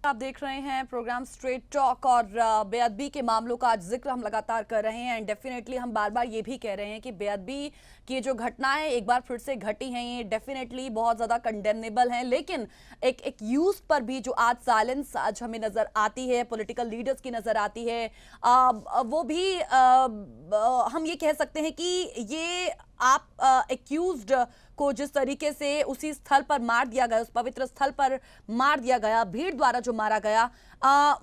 आप देख रहे हैं प्रोग्राम स्ट्रेट टॉक और बेअदबी के मामलों का आज जिक्र हम लगातार कर रहे हैं एंड डेफिनेटली हम बार बार ये भी कह रहे हैं कि बेअदबी की जो घटनाएं एक बार फिर से घटी हैं ये डेफिनेटली बहुत ज़्यादा कंडेमनेबल हैं, लेकिन एक यूथ पर भी जो आज साइलेंस आज हमें नज़र आती है, पॉलिटिकल लीडर्स की नज़र आती है, वो भी हम ये कह सकते हैं कि ये आप एक्यूज्ड को जिस तरीके से उसी स्थल पर मार दिया गया, उस पवित्र स्थल पर मार दिया गया, भीड़ द्वारा जो मारा गया,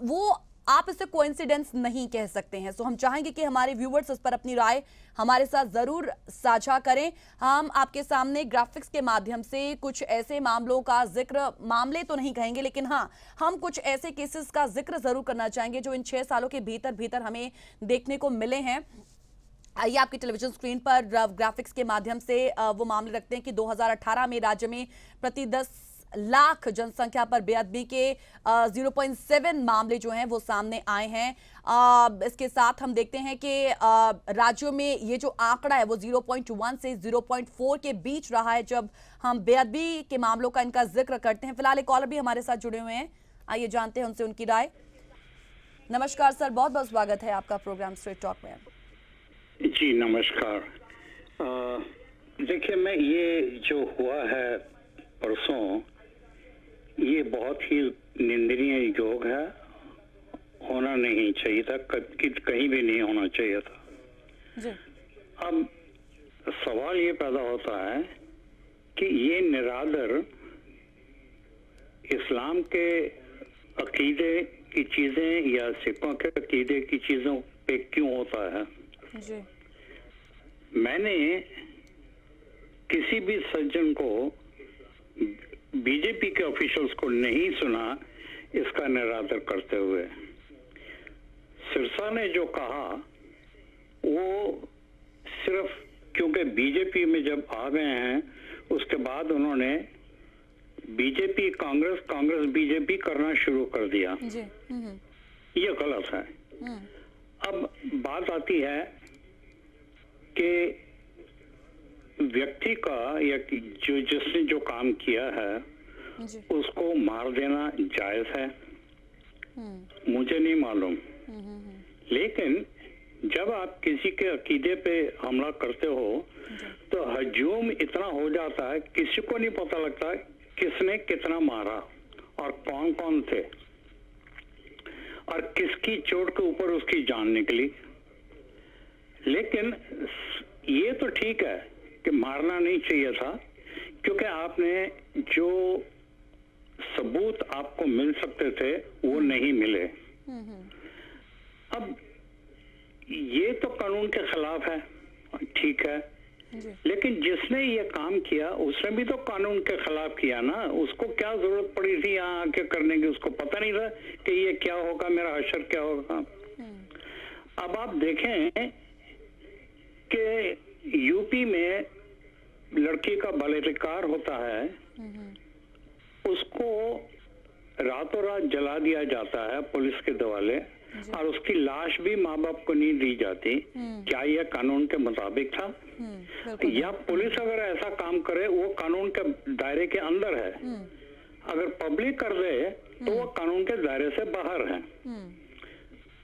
वो आप इसे कोइंसिडेंस नहीं कह सकते हैं। सो हम चाहेंगे कि हमारे व्यूअर्स इस पर अपनी राय हमारे साथ जरूर साझा करें। हम आपके सामने ग्राफिक्स के माध्यम से कुछ ऐसे मामलों का जिक्र, मामले तो नहीं कहेंगे लेकिन हाँ, हम कुछ ऐसे केसेस का जिक्र जरूर करना चाहेंगे जो इन 6 सालों के भीतर हमें देखने को मिले हैं। आइए आपकी टेलीविजन स्क्रीन पर ग्राफिक्स के माध्यम से वो मामले रखते हैं कि 2018 में राज्य में प्रति 10 लाख जनसंख्या पर बेअदबी के 0.7 मामले जो हैं वो सामने आए हैं। इसके साथ हम देखते हैं कि राज्यों में ये जो आंकड़ा है वो 0.1 से 0.4 के बीच रहा है जब हम बेअदबी के मामलों का इनका जिक्र करते हैं। फिलहाल एक कॉलर भी हमारे साथ जुड़े हुए हैं, आइए जानते हैं उनसे उनकी राय। नमस्कार सर, बहुत बहुत स्वागत है आपका प्रोग्राम स्ट्रेट टॉक में। जी नमस्कार। देखिए, मैं ये जो हुआ है परसों, ये बहुत ही निंदनीय योग है, होना नहीं चाहिए था, कहीं भी नहीं होना चाहिए था जी। अब सवाल ये पैदा होता है कि ये निरादर इस्लाम के अकीदे की चीजें या सिखों के अकीदे की चीजों पे क्यों होता है जी। मैंने किसी भी सज्जन को, बीजेपी के ऑफिशियल्स को नहीं सुना इसका निरादर करते हुए। सिरसा ने जो कहा वो सिर्फ क्योंकि बीजेपी में जब आ गए हैं उसके बाद उन्होंने बीजेपी कांग्रेस बीजेपी करना शुरू कर दिया जी। ये गलत है। अब बात आती है कि व्यक्ति का या जिसने जो काम किया है उसको मार देना जायज है, मुझे नहीं मालूम, लेकिन जब आप किसी के अकीदे पे हमला करते हो तो हजूम इतना हो जाता है, किसी को नहीं पता लगता किसने कितना मारा और कौन कौन थे और किसकी चोट के ऊपर उसकी जान निकली। लेकिन ये तो ठीक है कि मारना नहीं चाहिए था, क्योंकि आपने जो सबूत आपको मिल सकते थे वो नहीं मिले। अब ये तो कानून के खिलाफ है, ठीक है, लेकिन जिसने ये काम किया उसने भी तो कानून के खिलाफ किया ना। उसको क्या जरूरत पड़ी थी यहाँ आके करने की? उसको पता नहीं था कि ये क्या होगा, मेरा हशर क्या होगा। अब आप देखें कि यूपी में लड़की का बलात्कार होता है, उसको रातों रात जला दिया जाता है पुलिस के दवाले और उसकी लाश भी माँ बाप को नहीं दी जाती। क्या यह कानून के मुताबिक था? या पुलिस अगर ऐसा काम करे वो कानून के दायरे के अंदर है, अगर पब्लिक कर दे तो वो कानून के दायरे से बाहर है।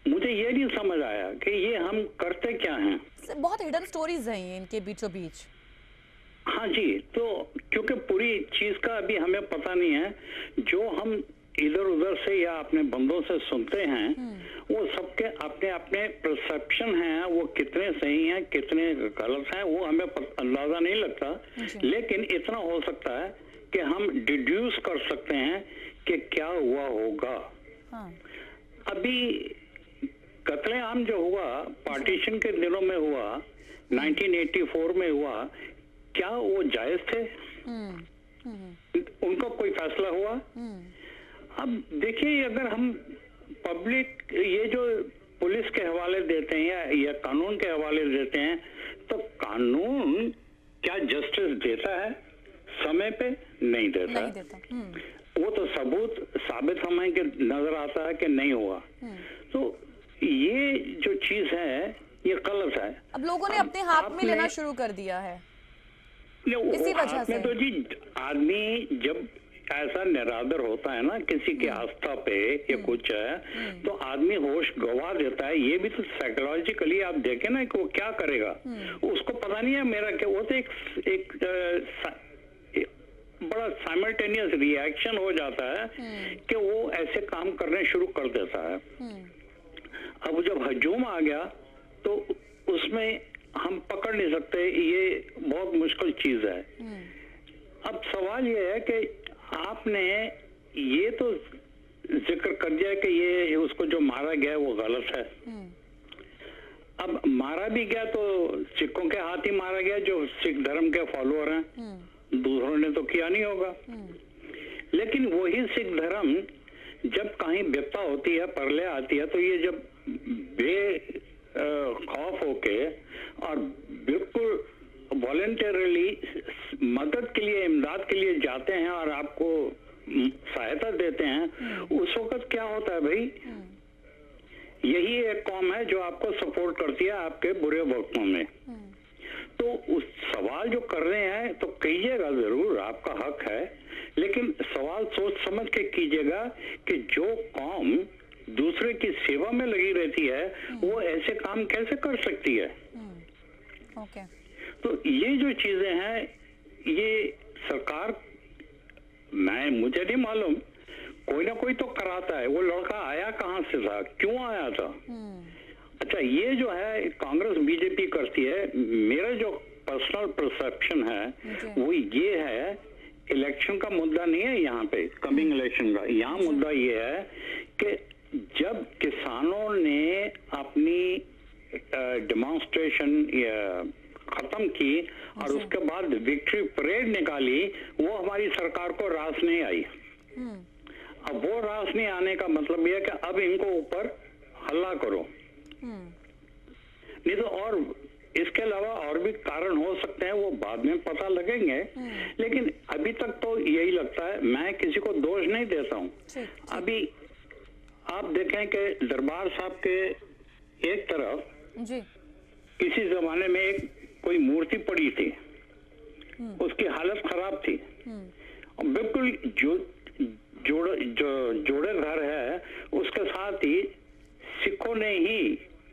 मुझे ये नहीं समझ आया कि ये हम करते क्या हैं। बहुत हिडन स्टोरीज हैं ये इनके बीचों बीच। हाँ जी, तो क्योंकि पूरी चीज का अभी हमें पता नहीं है, जो हम इधर उधर से या अपने बंदों से सुनते हैं वो सबके अपने अपने परसेप्शन हैं, वो कितने सही हैं कितने गलत हैं वो हमें अंदाजा नहीं लगता, लेकिन इतना हो सकता है कि हम डिड्यूस कर सकते हैं कि क्या हुआ होगा। हाँ। अभी कत्लेआम जो हुआ पार्टीशन के दिनों में हुआ, 1984 में हुआ, क्या वो जायज थे? उनका कोई फैसला हुआ? अब देखिए, अगर हम पब्लिक ये जो पुलिस के हवाले देते हैं या कानून के हवाले देते हैं, तो कानून क्या जस्टिस देता है समय पे? नहीं देता। वो तो सबूत साबित हमें के नजर आता है कि नहीं हुआ। तो ये जो चीज है ये गलत है। अब लोगों ने अपने हाथ में लेना शुरू कर दिया है इसी वजह से। तो जी आदमी जब ऐसा निरादर होता है ना किसी की आस्था पे या कुछ है, तो आदमी होश गवा देता है। ये भी तो साइकोलॉजिकली आप देखें ना कि वो क्या करेगा, उसको पता नहीं है मेरा क्या, वो तो एक बड़ा साइमल्टेनियस रिएक्शन हो जाता है कि वो ऐसे काम करने शुरू कर देता है। अब जब हजूम आ गया तो उसमें हम पकड़ नहीं सकते, ये बहुत मुश्किल चीज है। अब सवाल ये है कि आपने ये तो जिक्र कर दिया कि ये उसको जो मारा गया वो गलत है। अब मारा भी गया तो सिखों के हाथ ही मारा गया, जो सिख धर्म के फॉलोअर हैं, दूसरों ने तो किया नहीं होगा। लेकिन वही सिख धर्म जब कहीं विपदा होती है, परले आती है, तो ये जब खौफ होके और बिल्कुल वॉलंटरली मदद के लिए, इमदाद के लिए जाते हैं और आपको सहायता देते हैं, उस वक्त क्या होता है भाई, यही एक कौम है जो आपको सपोर्ट करती है आपके बुरे वक्तों में। तो उस सवाल जो कर रहे हैं तो कीजिएगा जरूर, आपका हक है, लेकिन सवाल सोच समझ के कीजिएगा कि जो कौम दूसरे की सेवा में लगी रहती है वो ऐसे काम कैसे कर सकती है। ओके। तो ये जो चीजें हैं, ये सरकार, मुझे नहीं मालूम, कोई ना कोई तो कराता है। वो लड़का आया कहाँ से था, क्यों आया था? अच्छा, ये जो है कांग्रेस बीजेपी करती है, मेरा जो पर्सनल परसेप्शन है वो ये है, इलेक्शन का मुद्दा नहीं है यहाँ पे, कमिंग इलेक्शन का। यहाँ मुद्दा ये है कि जब किसानों ने अपनी डेमोन्स्ट्रेशन खत्म की और उसके बाद विक्ट्री परेड निकाली, वो हमारी सरकार को रास नहीं आई। अब वो रास नहीं आने का मतलब यह है कि अब इनको ऊपर हल्ला करो, नहीं तो और इसके अलावा और भी कारण हो सकते हैं, वो बाद में पता लगेंगे। लेकिन अभी तक तो यही लगता है, मैं किसी को दोष नहीं देता हूँ। अभी आप देखें कि दरबार साहब के एक तरफ जी किसी जमाने में एक कोई मूर्ति पड़ी थी, उसकी हालत खराब थी, और बिल्कुल जोड़े घर है, उसके साथ ही सिखों ने ही,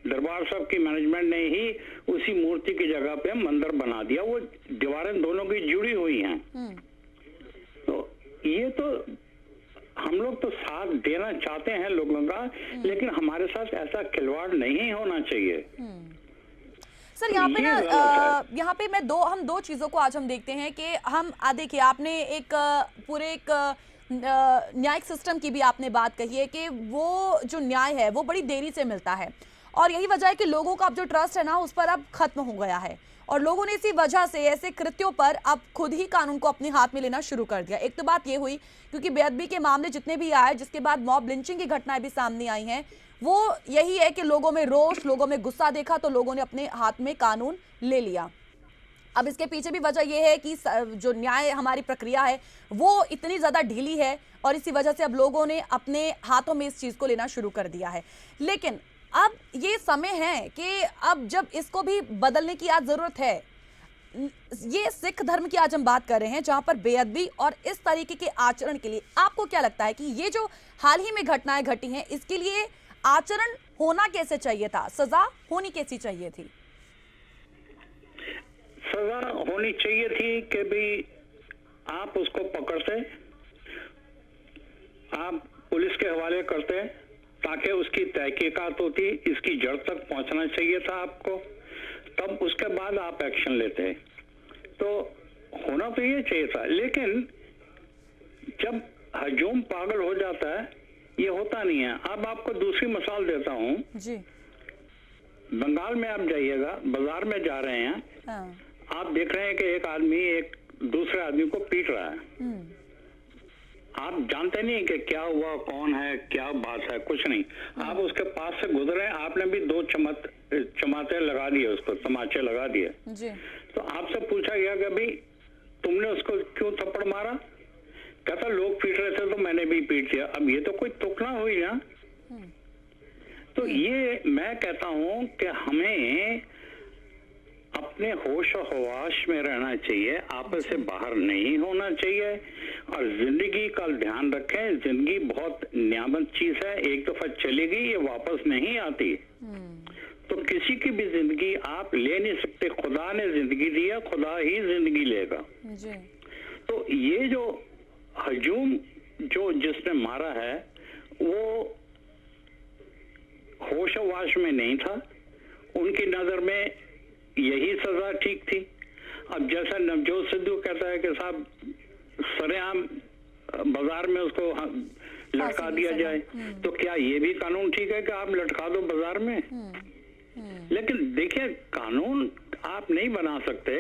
दरबार साहब की मैनेजमेंट ने ही उसी मूर्ति की जगह पे मंदिर बना दिया। वो दीवारें दोनों की जुड़ी हुई हैं। तो ये तो हम लोग तो साथ देना चाहते हैं लोगों का, लेकिन हमारे साथ ऐसा खिलवाड़ नहीं होना चाहिए। सर यहाँ पे ना यहाँ पे हम दो चीजों को आज हम देखते हैं कि हम देखिए, आपने एक पूरे एक न्यायिक सिस्टम की भी आपने बात कही है कि वो जो न्याय है वो बड़ी देरी से मिलता है, और यही वजह है कि लोगों का अब जो ट्रस्ट है ना उस पर अब खत्म हो गया है, और लोगों ने इसी वजह से ऐसे कृत्यों पर अब खुद ही कानून को अपने हाथ में लेना शुरू कर दिया। एक तो बात ये हुई क्योंकि बेअदबी के मामले जितने भी आए, जिसके बाद मॉब लिंचिंग की घटनाएं भी सामने आई हैं, वो यही है कि लोगों में रोष, लोगों में गुस्सा देखा तो लोगों ने अपने हाथ में कानून ले लिया। अब इसके पीछे भी वजह यह है कि जो न्याय हमारी प्रक्रिया है वो इतनी ज्यादा ढीली है, और इसी वजह से अब लोगों ने अपने हाथों में इस चीज को लेना शुरू कर दिया है। लेकिन अब ये समय है कि अब जब इसको भी बदलने की आज जरूरत है। ये सिख धर्म की आज हम बात कर रहे हैं, जहां पर बेअदबी और इस तरीके के आचरण के लिए आपको क्या लगता है कि ये जो हाल ही में घटनाएं घटी हैं, इसके लिए आचरण होना कैसे चाहिए था, सजा होनी कैसी चाहिए थी? सजा होनी चाहिए थी कि भाई आप उसको पकड़ते, आप पुलिस के हवाले करते, ताकि उसकी तहकीकात होती, इसकी जड़ तक पहुंचना चाहिए था आपको, तब उसके बाद आप एक्शन लेते। तो होना तो ये चाहिए था। लेकिन जब हजूम पागल हो जाता है, ये होता नहीं है। अब आपको दूसरी मिसाल देता हूँ जी। बंगाल में आप जाइएगा, बाजार में जा रहे हैं, आप देख रहे हैं कि एक आदमी एक दूसरे आदमी को पीट रहा है। आप जानते नहीं कि क्या हुआ, कौन है, क्या बात है, कुछ नहीं। आप उसके पास से गुजरे, आपने भी दो चमाते लगा दिए, उसको तमाचे लगा दिए जी। तो आपसे पूछा गया कि भाई तुमने उसको क्यों थप्पड़ मारा? कहता लोग पीट रहे थे तो मैंने भी पीट दिया। अब ये तो कोई तुकना हुई ना। तो ये मैं कहता हूं कि हमें अपने होश और हवास में रहना चाहिए, आपस से बाहर नहीं होना चाहिए और जिंदगी का ध्यान रखें। जिंदगी बहुत नियामत चीज है, एक दफा चलेगी, ये वापस नहीं आती। तो किसी की भी जिंदगी आप ले नहीं सकते। खुदा ने जिंदगी दिया, खुदा ही जिंदगी लेगा जी। तो ये जो हजूम जो जिसने मारा है वो होश-ओ-वाश में नहीं था, उनकी नजर में यही सजा ठीक थी। अब जैसा नवजोत सिद्धू कहता है कि साहब सरेआम बाजार में उसको लटका दिया जाए, तो क्या ये भी कानून ठीक है कि आप लटका दो बाजार में? लेकिन देखिए, कानून आप नहीं बना सकते,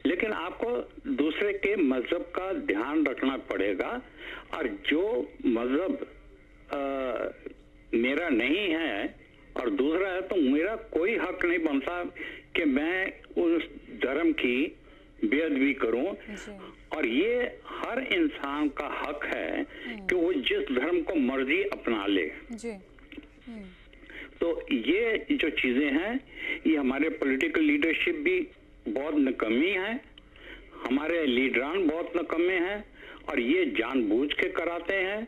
लेकिन आपको दूसरे के मजहब का ध्यान रखना पड़ेगा। और जो मजहब मेरा नहीं है और दूसरा है, तो मेरा कोई हक नहीं बनता कि मैं उस धर्म की बेअदबी करूं। और ये हर इंसान का हक है कि वो जिस धर्म को मर्जी अपना ले जी। तो ये जो चीजें हैं, ये हमारे पॉलिटिकल लीडरशिप भी बहुत नकमी है, हमारे लीडरान बहुत नकम्मे हैं और ये जानबूझ के कराते हैं।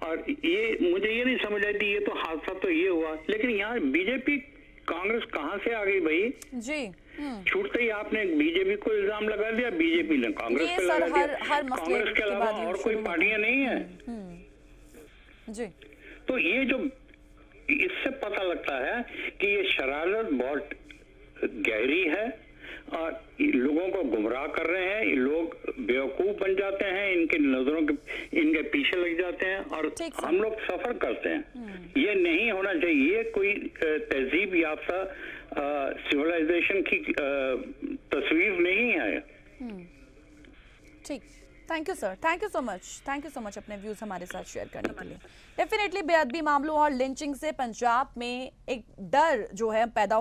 और ये मुझे ये नहीं समझ आती, ये तो हादसा तो ये हुआ, लेकिन यहाँ बीजेपी कांग्रेस कहाँ से आ गई भाई? जी। छूटते ही आपने बीजेपी को इल्जाम लगा दिया, बीजेपी ने कांग्रेस पे लगा दिया। कांग्रेस के अलावा और कोई पार्टियां नहीं है जी। तो ये जो इससे पता लगता है कि ये शरारत बहुत गहरी है और लोगों को गुमराह कर रहे हैं। लोग बेवकूफ बन जाते हैं, इनके नजरों के इनके पीछे लग जाते हैं और हम लोग सफर करते हैं। ये नहीं होना चाहिए। ये कोई तहजीब याफ्ता सिविलाइजेशन की तस्वीर नहीं है। ठीक, thank you sir, thank you so much अपने व्यूज हमारे साथ शेयर करने के लिए। डेफिनेटली बेअदबी मामलों और लिंचिंग से पंजाब में एक डर जो है पैदा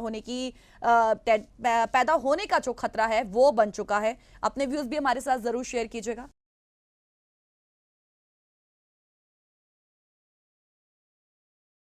होने का जो खतरा है वो बन चुका है। अपने व्यूज भी हमारे साथ जरूर शेयर कीजिएगा।